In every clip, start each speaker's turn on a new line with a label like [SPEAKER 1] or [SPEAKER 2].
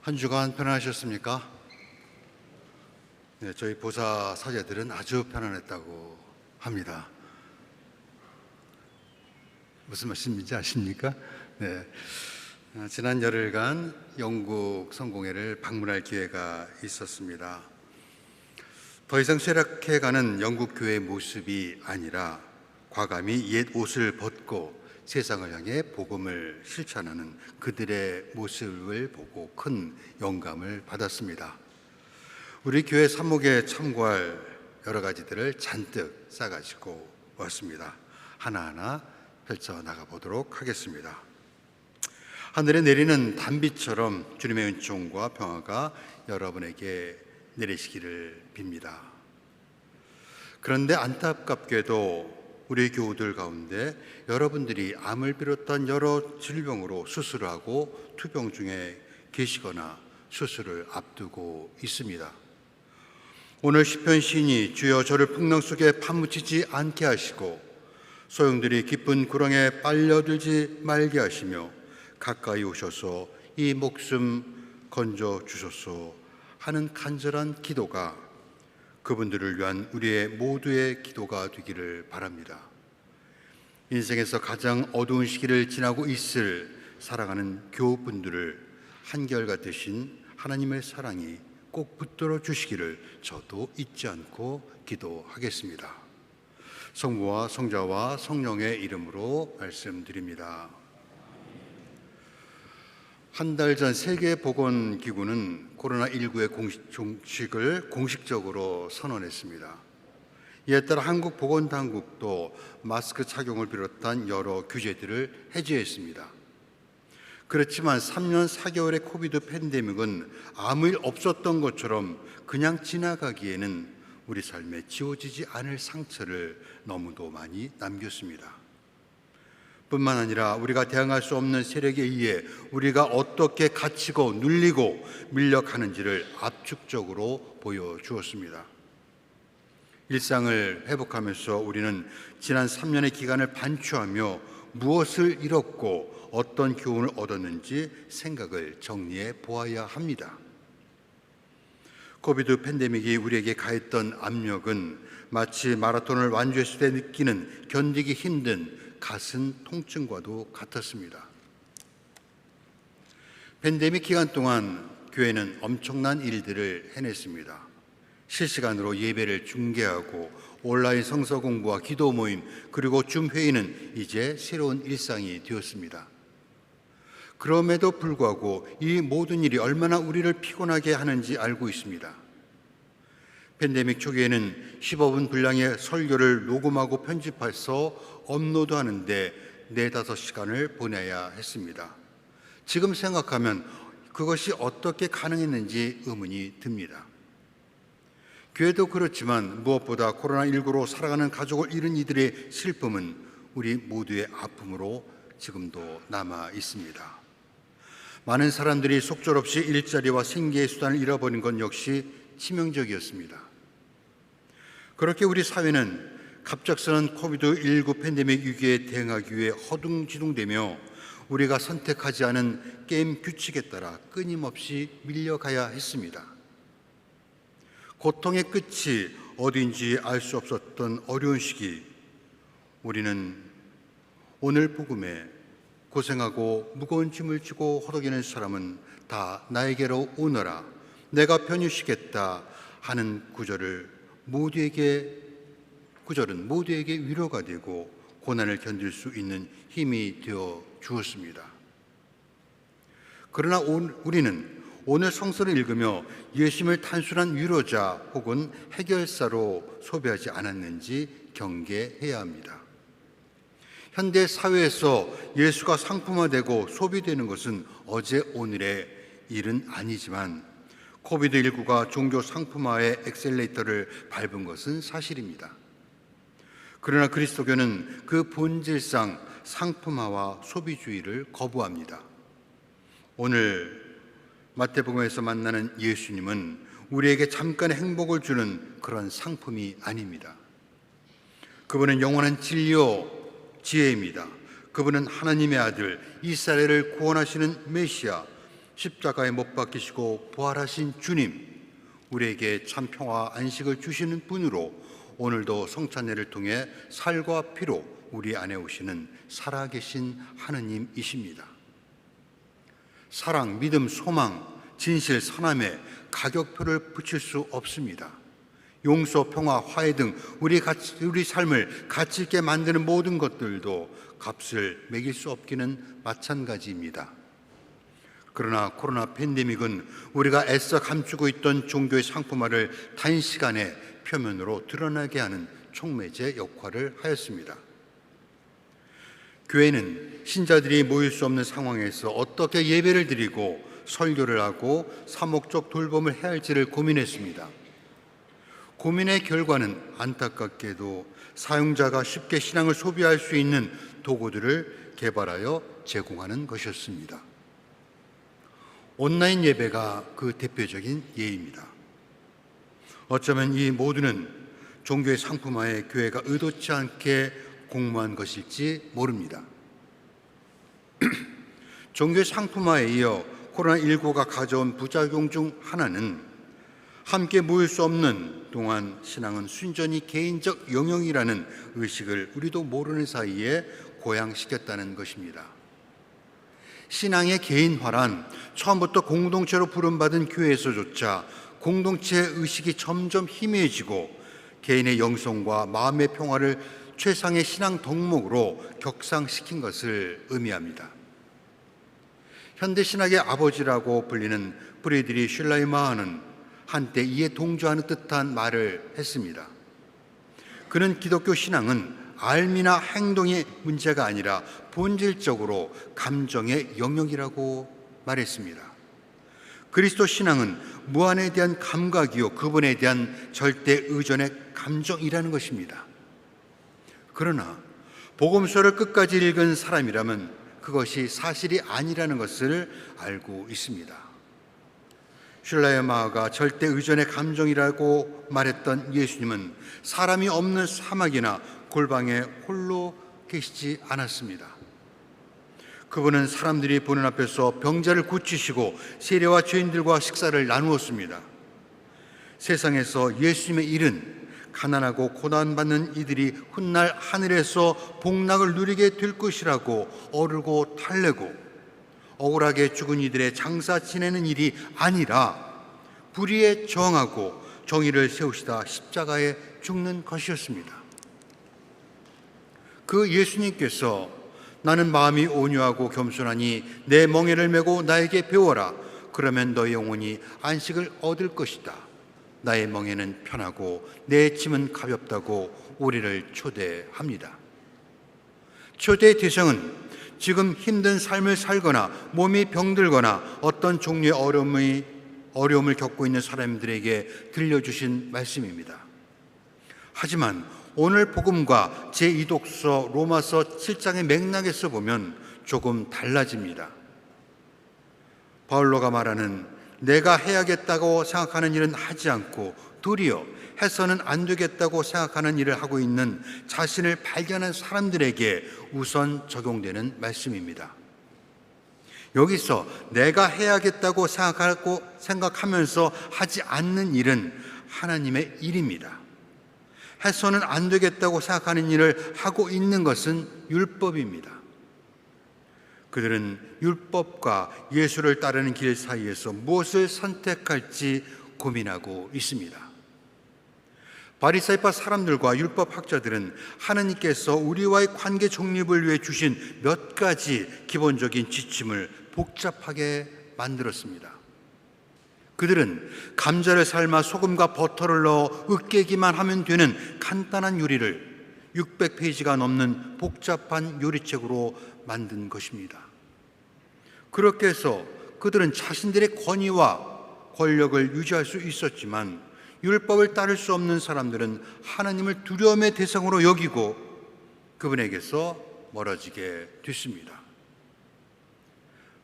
[SPEAKER 1] 한 주간 편안하셨습니까? 네, 저희 보사 사제들은 아주 편안했다고 합니다. 무슨 말씀인지 아십니까? 네, 지난 열흘간 영국 성공회를 방문할 기회가 있었습니다. 더 이상 쇠락해가는 영국 교회의 모습이 아니라 과감히 옛 옷을 벗고 세상을 향해 복음을 실천하는 그들의 모습을 보고 큰 영감을 받았습니다. 우리 교회 사목에 참고할 여러 가지들을 잔뜩 싸가지고 왔습니다. 하나하나 펼쳐나가 보도록 하겠습니다. 하늘에 내리는 단비처럼 주님의 은총과 평화가 여러분에게 내리시기를 빕니다. 그런데 안타깝게도 우리 교우들 가운데 여러분들이 암을 비롯한 여러 질병으로 수술을 하고 투병 중에 계시거나 수술을 앞두고 있습니다. 오늘 시편 시인이 주여 저를 풍랑 속에 파묻히지 않게 하시고 소용돌이 깊은 구렁에 빨려들지 말게 하시며 가까이 오셔서 이 목숨 건져 주소서 하는 간절한 기도가 그분들을 위한 우리의 모두의 기도가 되기를 바랍니다. 인생에서 가장 어두운 시기를 지나고 있을 사랑하는 교우분들을 한결같으신 하나님의 사랑이 꼭 붙들어 주시기를 저도 잊지 않고 기도하겠습니다. 성부와 성자와 성령의 이름으로 말씀드립니다. 한 달 전 세계보건기구는 코로나19의 종식을 공식적으로 선언했습니다. 이에 따라 한국보건당국도 마스크 착용을 비롯한 여러 규제들을 해제했습니다. 그렇지만 3년 4개월의 코비드 팬데믹은 아무 일 없었던 것처럼 그냥 지나가기에는 우리 삶에 지워지지 않을 상처를 너무도 많이 남겼습니다. 뿐만 아니라 우리가 대항할 수 없는 세력에 의해 우리가 어떻게 갇히고 눌리고 밀려가는지를 압축적으로 보여주었습니다. 일상을 회복하면서 우리는 지난 3년의 기간을 반추하며 무엇을 잃었고 어떤 교훈을 얻었는지 생각을 정리해 보아야 합니다. 코비드 팬데믹이 우리에게 가했던 압력은 마치 마라톤을 완주했을 때 느끼는 견디기 힘든 가슴 통증과도 같았습니다. 팬데믹 기간 동안 교회는 엄청난 일들을 해냈습니다. 실시간으로 예배를 중계하고 온라인 성서 공부와 기도 모임 그리고 줌 회의는 이제 새로운 일상이 되었습니다. 그럼에도 불구하고 이 모든 일이 얼마나 우리를 피곤하게 하는지 알고 있습니다. 팬데믹 초기에는 15분 분량의 설교를 녹음하고 편집해서 업로드하는데 4-5시간을 보내야 했습니다. 지금 생각하면 그것이 어떻게 가능했는지 의문이 듭니다. 교회도 그렇지만 무엇보다 코로나19로 살아가는 가족을 잃은 이들의 슬픔은 우리 모두의 아픔으로 지금도 남아 있습니다. 많은 사람들이 속절없이 일자리와 생계의 수단을 잃어버린 건 역시 치명적이었습니다. 그렇게 우리 사회는 갑작스런 코비드19 팬데믹 위기에 대응하기 위해 허둥지둥대며 우리가 선택하지 않은 게임 규칙에 따라 끊임없이 밀려가야 했습니다. 고통의 끝이 어디인지 알 수 없었던 어려운 시기, 우리는 오늘 복음에 고생하고 무거운 짐을 지고 허덕이는 사람은 다 나에게로 오너라, 내가 편히 쉬겠다 하는 구절은 모두에게 위로가 되고 고난을 견딜 수 있는 힘이 되어 주었습니다. 그러나 우리는 오늘 성서를 읽으며 예수님을 단순한 위로자 혹은 해결사로 소비하지 않았는지 경계해야 합니다. 현대 사회에서 예수가 상품화되고 소비되는 것은 어제 오늘의 일은 아니지만 코비드19가 종교 상품화의 엑셀레이터를 밟은 것은 사실입니다. 그러나 그리스도교는 그 본질상 상품화와 소비주의를 거부합니다. 오늘 마태복음에서 만나는 예수님은 우리에게 잠깐의 행복을 주는 그런 상품이 아닙니다. 그분은 영원한 진리요 지혜입니다. 그분은 하나님의 아들, 이스라엘을 구원하시는 메시아, 십자가에 못 박히시고 부활하신 주님, 우리에게 참 평화 안식을 주시는 분으로 오늘도 성찬례를 통해 살과 피로 우리 안에 오시는 살아계신 하느님이십니다. 사랑, 믿음, 소망, 진실, 선함에 가격표를 붙일 수 없습니다. 용서, 평화, 화해 등 우리 삶을 가치 있게 만드는 모든 것들도 값을 매길 수 없기는 마찬가지입니다. 그러나 코로나 팬데믹은 우리가 애써 감추고 있던 종교의 상품화를 단시간에 표면으로 드러나게 하는 촉매제 역할을 하였습니다. 교회는 신자들이 모일 수 없는 상황에서 어떻게 예배를 드리고 설교를 하고 사목적 돌봄을 해야 할지를 고민했습니다. 고민의 결과는 안타깝게도 사용자가 쉽게 신앙을 소비할 수 있는 도구들을 개발하여 제공하는 것이었습니다. 온라인 예배가 그 대표적인 예입니다. 어쩌면 이 모두는 종교의 상품화에 교회가 의도치 않게 공모한 것일지 모릅니다. 종교의 상품화에 이어 코로나19가 가져온 부작용 중 하나는 함께 모일 수 없는 동안 신앙은 순전히 개인적 영역이라는 의식을 우리도 모르는 사이에 고양시켰다는 것입니다. 신앙의 개인화란 처음부터 공동체로 부름받은 교회에서조차 공동체 의식이 점점 희미해지고 개인의 영성과 마음의 평화를 최상의 신앙 덕목으로 격상시킨 것을 의미합니다. 현대신학의 아버지라고 불리는 프리드리히 슐라이마하는 한때 이에 동조하는 듯한 말을 했습니다. 그는 기독교 신앙은 알미나 행동의 문제가 아니라 본질적으로 감정의 영역이라고 말했습니다. 그리스도 신앙은 무한에 대한 감각이요 그분에 대한 절대 의존의 감정이라는 것입니다. 그러나 복음서를 끝까지 읽은 사람이라면 그것이 사실이 아니라는 것을 알고 있습니다. 슐라이마하가 절대 의존의 감정이라고 말했던 예수님은 사람이 없는 사막이나 골방에 홀로 계시지 않았습니다. 그분은 사람들이 보는 앞에서 병자를 고치시고 세리와 죄인들과 식사를 나누었습니다. 세상에서 예수님의 일은 가난하고 고난받는 이들이 훗날 하늘에서 복락을 누리게 될 것이라고 어르고 달래고 억울하게 죽은 이들의 장사 지내는 일이 아니라 불의에 저항하고 정의를 세우시다 십자가에 죽는 것이었습니다. 그 예수님께서 나는 마음이 온유하고 겸손하니 내 멍에를 메고 나에게 배워라. 그러면 너의 영혼이 안식을 얻을 것이다. 나의 멍에는 편하고 내 짐은 가볍다고 우리를 초대합니다. 초대의 대상은 지금 힘든 삶을 살거나 몸이 병들거나 어떤 종류의 어려움을 겪고 있는 사람들에게 들려주신 말씀입니다. 하지만 오늘 복음과 제2독서 로마서 7장의 맥락에서 보면 조금 달라집니다. 바울로가 말하는 내가 해야겠다고 생각하는 일은 하지 않고 도리어 해서는 안 되겠다고 생각하는 일을 하고 있는 자신을 발견한 사람들에게 우선 적용되는 말씀입니다. 여기서 내가 해야겠다고 생각하면서 하지 않는 일은 하나님의 일입니다. 해서는 안 되겠다고 생각하는 일을 하고 있는 것은 율법입니다. 그들은 율법과 예수를 따르는 길 사이에서 무엇을 선택할지 고민하고 있습니다. 바리새파 사람들과 율법학자들은 하나님께서 우리와의 관계 정립을 위해 주신 몇 가지 기본적인 지침을 복잡하게 만들었습니다. 그들은 감자를 삶아 소금과 버터를 넣어 으깨기만 하면 되는 간단한 요리를 600페이지가 넘는 복잡한 요리책으로 만든 것입니다. 그렇게 해서 그들은 자신들의 권위와 권력을 유지할 수 있었지만 율법을 따를 수 없는 사람들은 하나님을 두려움의 대상으로 여기고 그분에게서 멀어지게 됐습니다.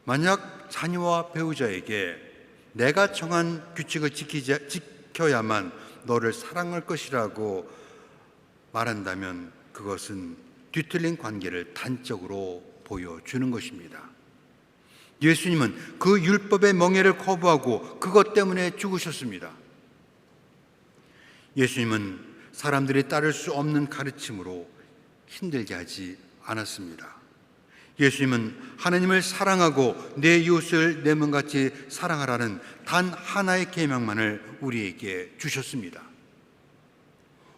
[SPEAKER 1] 만약 자녀와 배우자에게 내가 정한 규칙을 지켜야만 너를 사랑할 것이라고 말한다면 그것은 뒤틀린 관계를 단적으로 보여주는 것입니다. 예수님은 그 율법의 멍에를 거부하고 그것 때문에 죽으셨습니다. 예수님은 사람들이 따를 수 없는 가르침으로 힘들게 하지 않았습니다. 예수님은 하나님을 사랑하고 내 이웃을 내 몸같이 사랑하라는 단 하나의 계명만을 우리에게 주셨습니다.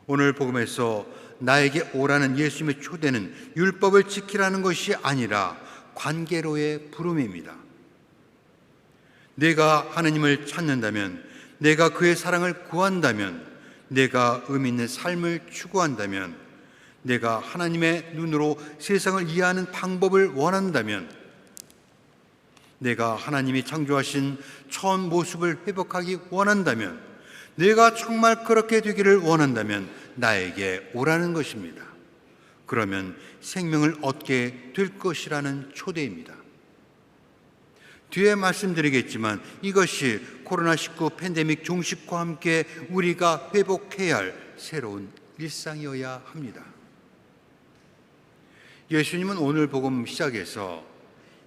[SPEAKER 1] 오늘 복음에서 나에게 오라는 예수님의 초대는 율법을 지키라는 것이 아니라 관계로의 부름입니다. 내가 하나님을 찾는다면, 내가 그의 사랑을 구한다면, 내가 의미 있는 삶을 추구한다면, 내가 하나님의 눈으로 세상을 이해하는 방법을 원한다면, 내가 하나님이 창조하신 처음 모습을 회복하기 원한다면, 내가 정말 그렇게 되기를 원한다면 나에게 오라는 것입니다. 그러면 생명을 얻게 될 것이라는 초대입니다. 뒤에 말씀드리겠지만 이것이 코로나19 팬데믹 종식과 함께 우리가 회복해야 할 새로운 일상이어야 합니다. 예수님은 오늘 복음 시작에서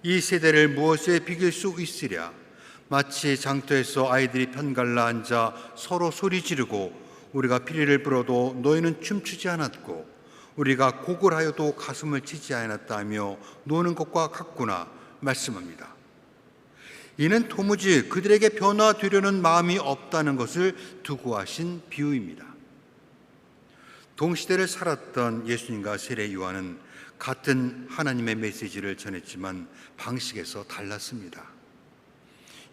[SPEAKER 1] 이 세대를 무엇에 비길 수 있으랴, 마치 장터에서 아이들이 편갈라 앉아 서로 소리 지르고 우리가 피리를 불어도 너희는 춤추지 않았고 우리가 곡을 하여도 가슴을 치지 않았다며 노는 것과 같구나 말씀합니다. 이는 도무지 그들에게 변화되려는 마음이 없다는 것을 두고 하신 비유입니다. 동시대를 살았던 예수님과 세례 요한은 같은 하나님의 메시지를 전했지만 방식에서 달랐습니다.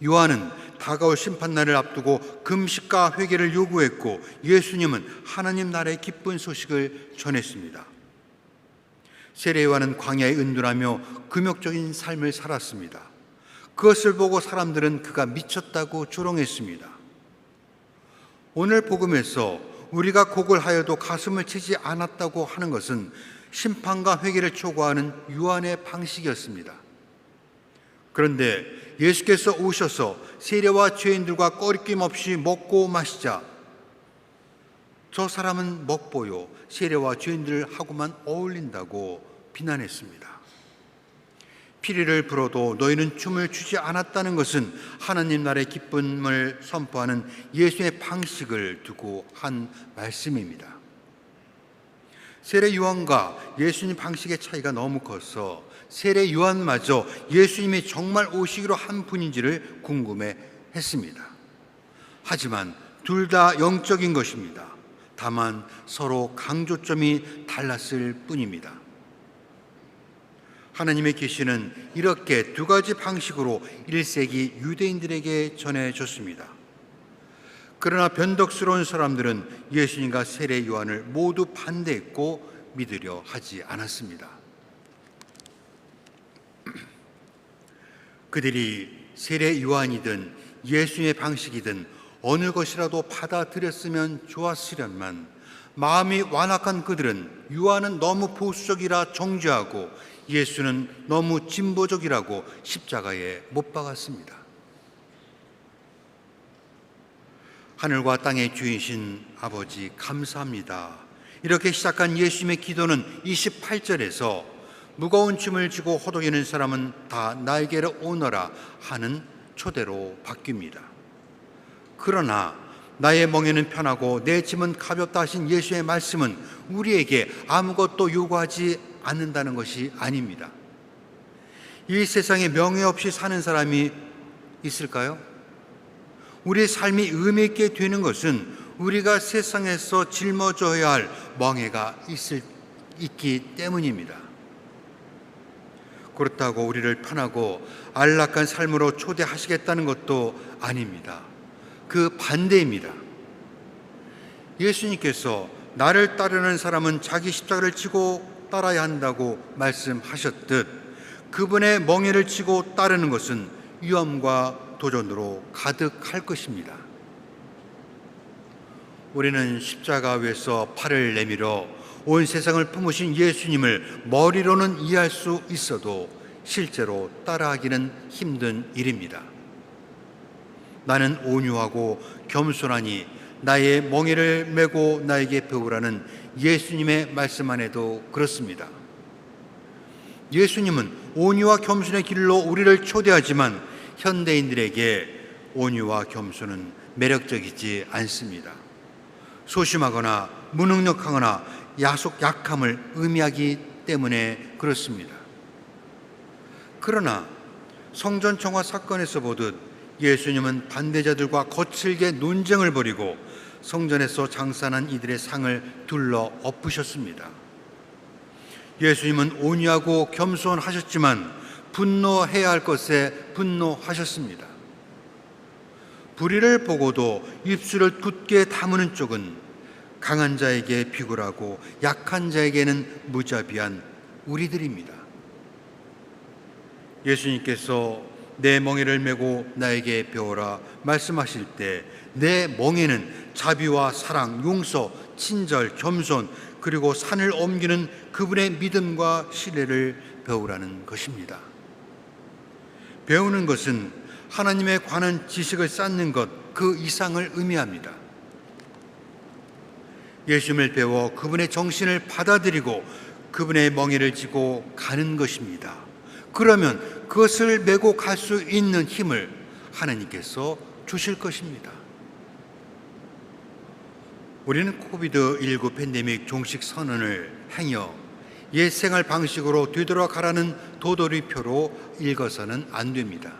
[SPEAKER 1] 요한은 다가올 심판날을 앞두고 금식과 회개를 요구했고 예수님은 하나님 나라의 기쁜 소식을 전했습니다. 세례 요한은 광야에 은둔하며 금욕적인 삶을 살았습니다. 그것을 보고 사람들은 그가 미쳤다고 조롱했습니다. 오늘 복음에서 우리가 곡을 하여도 가슴을 치지 않았다고 하는 것은 심판과 회개를 촉구하는 요한의 방식이었습니다. 그런데 예수께서 오셔서 세례와 죄인들과 꺼리낌 없이 먹고 마시자 저 사람은 먹보요 세례와 죄인들하고만 어울린다고 비난했습니다. 피리를 불어도 너희는 춤을 추지 않았다는 것은 하나님 나라의 기쁨을 선포하는 예수의 방식을 두고 한 말씀입니다. 세례 요한과 예수님 방식의 차이가 너무 커서 세례 요한마저 예수님이 정말 오시기로 한 분인지를 궁금해했습니다. 하지만 둘 다 영적인 것입니다. 다만 서로 강조점이 달랐을 뿐입니다. 하나님의 계시는 이렇게 두 가지 방식으로 1세기 유대인들에게 전해졌습니다. 그러나 변덕스러운 사람들은 예수님과 세례 요한을 모두 반대했고 믿으려 하지 않았습니다. 그들이 세례 요한이든 예수님의 방식이든 어느 것이라도 받아들였으면 좋았으련만 마음이 완악한 그들은 요한은 너무 보수적이라 정죄하고 예수는 너무 진보적이라고 십자가에 못 박았습니다. 하늘과 땅의 주이신 아버지 감사합니다. 이렇게 시작한 예수님의 기도는 28절에서 무거운 짐을 지고 호독이는 사람은 다 나에게로 오너라 하는 초대로 바뀝니다. 그러나 나의 멍에는 편하고 내 짐은 가볍다 하신 예수의 말씀은 우리에게 아무것도 요구하지 않는다는 것이 아닙니다. 이 세상에 명예 없이 사는 사람이 있을까요? 우리의 삶이 의미 있게 되는 것은 우리가 세상에서 짊어져야 할 멍에가 있기 때문입니다. 그렇다고 우리를 편하고 안락한 삶으로 초대하시겠다는 것도 아닙니다. 그 반대입니다. 예수님께서 나를 따르는 사람은 자기 십자가를 지고 따라야 한다고 말씀하셨듯 그분의 멍에를 지고 따르는 것은 위험과 도전으로 가득할 것입니다. 우리는 십자가 위에서 팔을 내밀어 온 세상을 품으신 예수님을 머리로는 이해할 수 있어도 실제로 따라하기는 힘든 일입니다. 나는 온유하고 겸손하니 나의 멍에를 메고 나에게 배우라는 예수님의 말씀 안에도 그렇습니다. 예수님은 온유와 겸손의 길로 우리를 초대하지만 현대인들에게 온유와 겸손은 매력적이지 않습니다. 소심하거나 무능력하거나 약함을 의미하기 때문에 그렇습니다. 그러나 성전 청화 사건에서 보듯 예수님은 반대자들과 거칠게 논쟁을 벌이고 성전에서 장사한 이들의 상을 둘러 엎으셨습니다. 예수님은 온유하고 겸손하셨지만 분노해야 할 것에 분노하셨습니다. 불의를 보고도 입술을 굳게 다무는 쪽은 강한 자에게 비굴하고 약한 자에게는 무자비한 우리들입니다. 예수님께서 내 멍에를 메고 나에게 배우라 말씀하실 때 내 멍에는 자비와 사랑, 용서, 친절, 겸손, 그리고 산을 옮기는 그분의 믿음과 신뢰를 배우라는 것입니다. 배우는 것은 하나님에 관한 지식을 쌓는 것 그 이상을 의미합니다. 예수님을 배워 그분의 정신을 받아들이고 그분의 멍에를 지고 가는 것입니다. 그러면 그것을 메고 갈 수 있는 힘을 하나님께서 주실 것입니다. 우리는 코비드19 팬데믹 종식 선언을 행여 옛 생활 방식으로 되돌아가라는 도돌이표로 읽어서는 안 됩니다.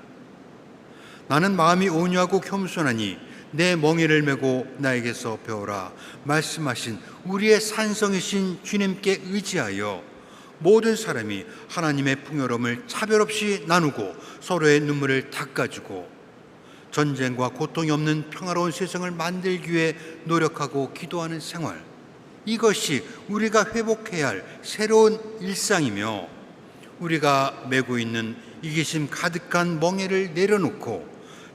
[SPEAKER 1] 나는 마음이 온유하고 겸손하니 내 멍에를 메고 나에게서 배우라 말씀하신 우리의 산성이신 주님께 의지하여 모든 사람이 하나님의 풍요로움을 차별 없이 나누고 서로의 눈물을 닦아주고 전쟁과 고통이 없는 평화로운 세상을 만들기 위해 노력하고 기도하는 생활, 이것이 우리가 회복해야 할 새로운 일상이며 우리가 메고 있는 이기심 가득한 멍에를 내려놓고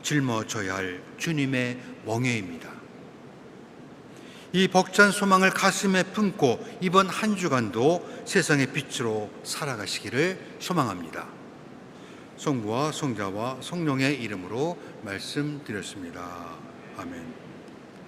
[SPEAKER 1] 짊어져야 할 주님의 멍에입니다. 이 벅찬 소망을 가슴에 품고 이번 한 주간도 세상의 빛으로 살아가시기를 소망합니다. 성부와 성자와 성령의 이름으로 말씀드렸습니다. 아멘.